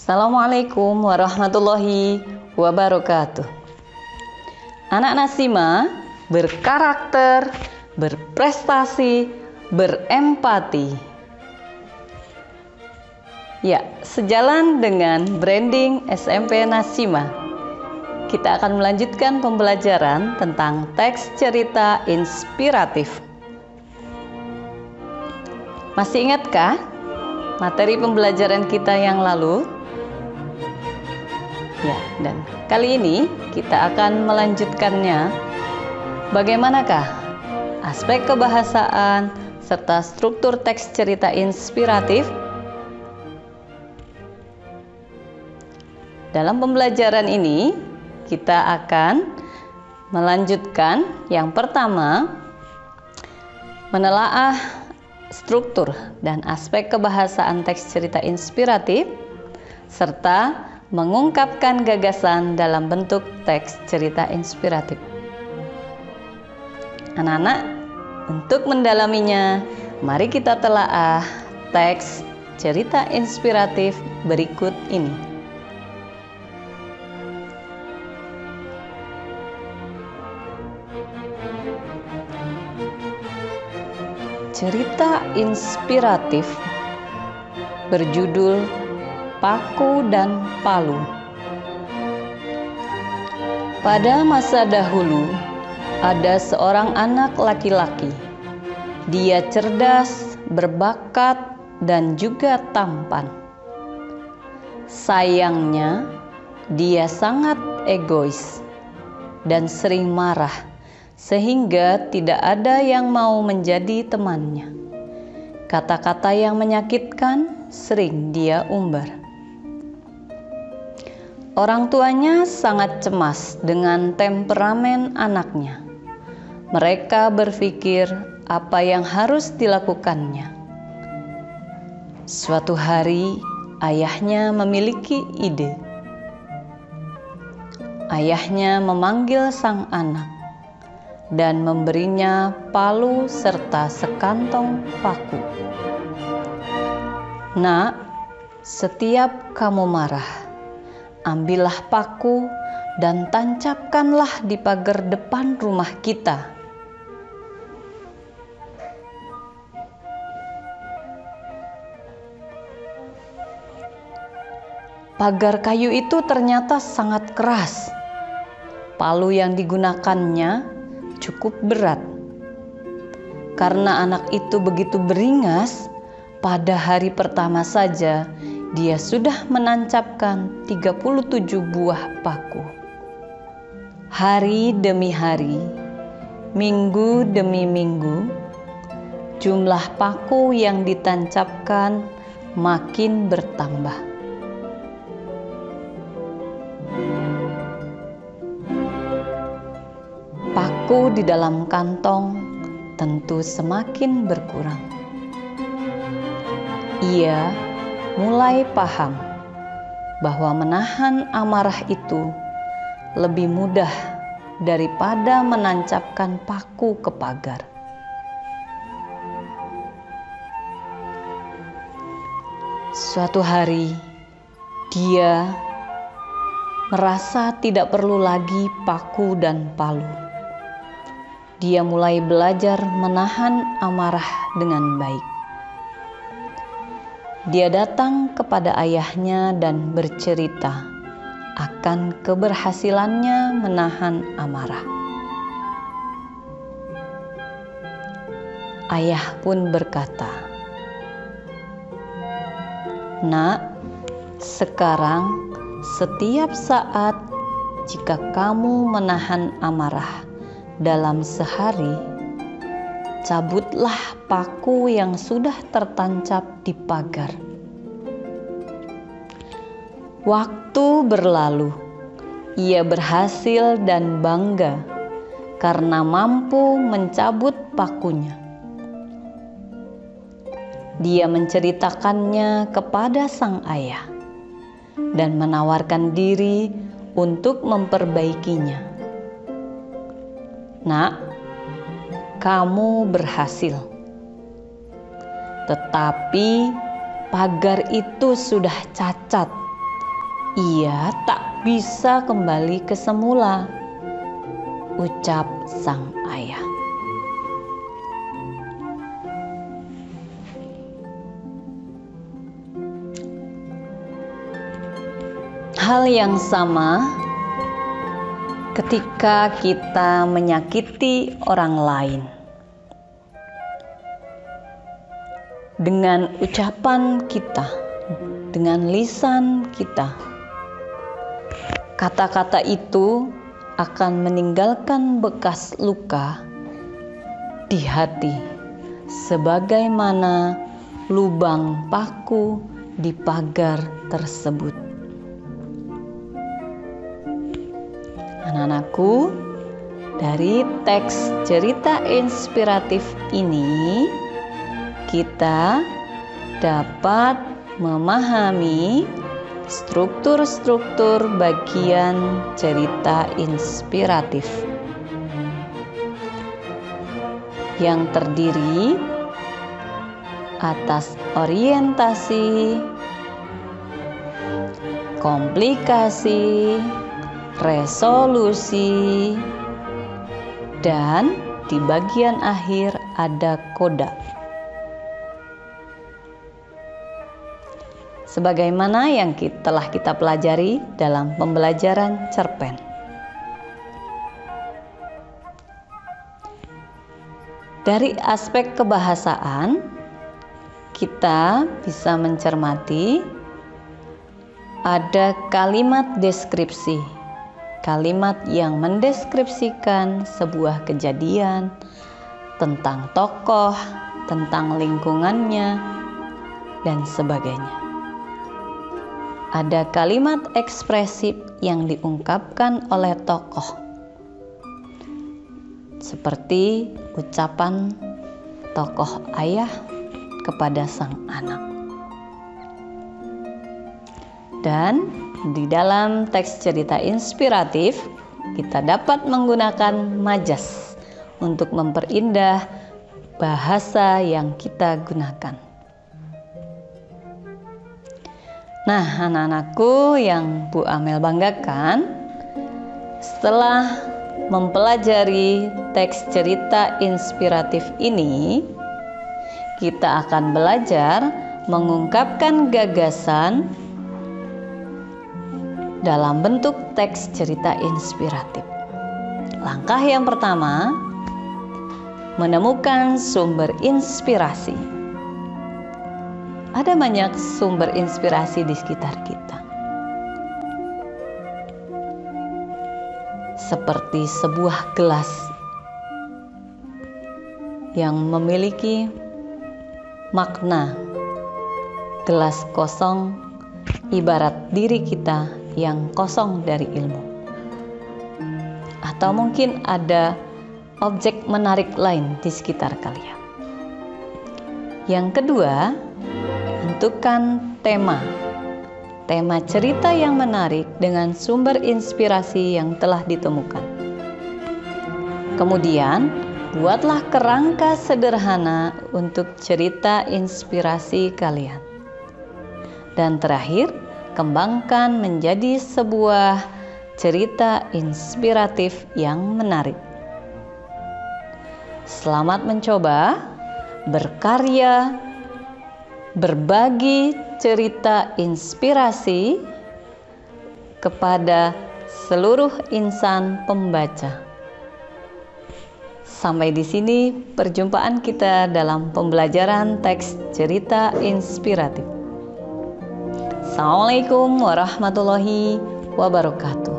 Assalamualaikum warahmatullahi wabarakatuh. Anak Nasima berkarakter, berprestasi, berempati. Ya, sejalan dengan branding SMP Nasima, kita akan melanjutkan pembelajaran tentang teks cerita inspiratif. Masih ingatkah materi pembelajaran kita yang lalu? Ya, dan kali ini kita akan melanjutkannya. Bagaimanakah aspek kebahasaan serta struktur teks cerita inspiratif? Dalam pembelajaran ini, kita akan melanjutkan yang pertama, menelaah struktur dan aspek kebahasaan teks cerita inspiratif, serta mengungkapkan gagasan dalam bentuk teks cerita inspiratif. Anak-anak, untuk mendalaminya, mari kita telaah teks cerita inspiratif berikut ini. Cerita inspiratif berjudul Paku dan Palu. Pada masa dahulu, ada seorang anak laki-laki. Dia cerdas, berbakat, dan juga tampan. Sayangnya, dia sangat egois dan sering marah, sehingga tidak ada yang mau menjadi temannya. Kata-kata yang menyakitkan sering dia umbar. Orang tuanya sangat cemas dengan temperamen anaknya. Mereka berpikir apa yang harus dilakukannya. Suatu hari, ayahnya memiliki ide. Ayahnya memanggil sang anak dan memberinya palu serta sekantong paku. Nak, setiap kamu marah, ambillah paku dan tancapkanlah di pagar depan rumah kita. Pagar kayu itu ternyata sangat keras. Palu yang digunakannya cukup berat. Karena anak itu begitu beringas, pada hari pertama saja dia sudah menancapkan 37 buah paku. Hari demi hari, minggu demi minggu, jumlah paku yang ditancapkan makin bertambah. Paku di dalam kantong tentu semakin berkurang. Ia mulai paham bahwa menahan amarah itu lebih mudah daripada menancapkan paku ke pagar. Suatu hari, dia merasa tidak perlu lagi paku dan palu. Dia mulai belajar menahan amarah dengan baik. Dia datang kepada ayahnya dan bercerita akan keberhasilannya menahan amarah. Ayah pun berkata, "Nak, sekarang setiap saat jika kamu menahan amarah dalam sehari, cabutlah paku yang sudah tertancap di pagar." Waktu berlalu, ia berhasil dan bangga karena mampu mencabut pakunya. Dia menceritakannya kepada sang ayah dan menawarkan diri untuk memperbaikinya. "Nak, kamu berhasil. Tetapi pagar itu sudah cacat ia tak bisa kembali ke semula, ucap sang ayah. Hal yang sama ketika kita menyakiti orang lain. Dengan ucapan kita, dengan lisan kita, kata-kata itu akan meninggalkan bekas luka di hati, sebagaimana lubang paku di pagar tersebut. Anak-anakku, dari teks cerita inspiratif ini kita dapat memahami struktur-struktur bagian cerita inspiratif yang terdiri atas orientasi, komplikasi, resolusi, dan di bagian akhir ada koda. Sebagaimana yang telah kita pelajari dalam pembelajaran cerpen. Dari aspek kebahasaan, kita bisa mencermati ada kalimat deskripsi, kalimat yang mendeskripsikan sebuah kejadian tentang tokoh, tentang lingkungannya, dan sebagainya. Ada kalimat ekspresif yang diungkapkan oleh tokoh, seperti ucapan tokoh ayah kepada sang anak. Dan di dalam teks cerita inspiratif, kita dapat menggunakan majas untuk memperindah bahasa yang kita gunakan. Nah, anak-anakku yang Bu Amel banggakan, setelah mempelajari teks cerita inspiratif ini, kita akan belajar mengungkapkan gagasan dalam bentuk teks cerita inspiratif. Langkah yang pertama, menemukan sumber inspirasi. Ada banyak sumber inspirasi di sekitar kita. Seperti sebuah gelas yang memiliki makna. Gelas kosong ibarat diri kita yang kosong dari ilmu. Atau mungkin ada objek menarik lain di sekitar kalian. Yang kedua, tentukan tema cerita yang menarik dengan sumber inspirasi yang telah ditemukan. Kemudian, buatlah kerangka sederhana untuk cerita inspirasi kalian. Dan terakhir, kembangkan menjadi sebuah cerita inspiratif yang menarik. Selamat mencoba, berkarya, berbagi cerita inspirasi kepada seluruh insan pembaca. Sampai di sini perjumpaan kita dalam pembelajaran teks cerita inspiratif. Assalamualaikum warahmatullahi wabarakatuh.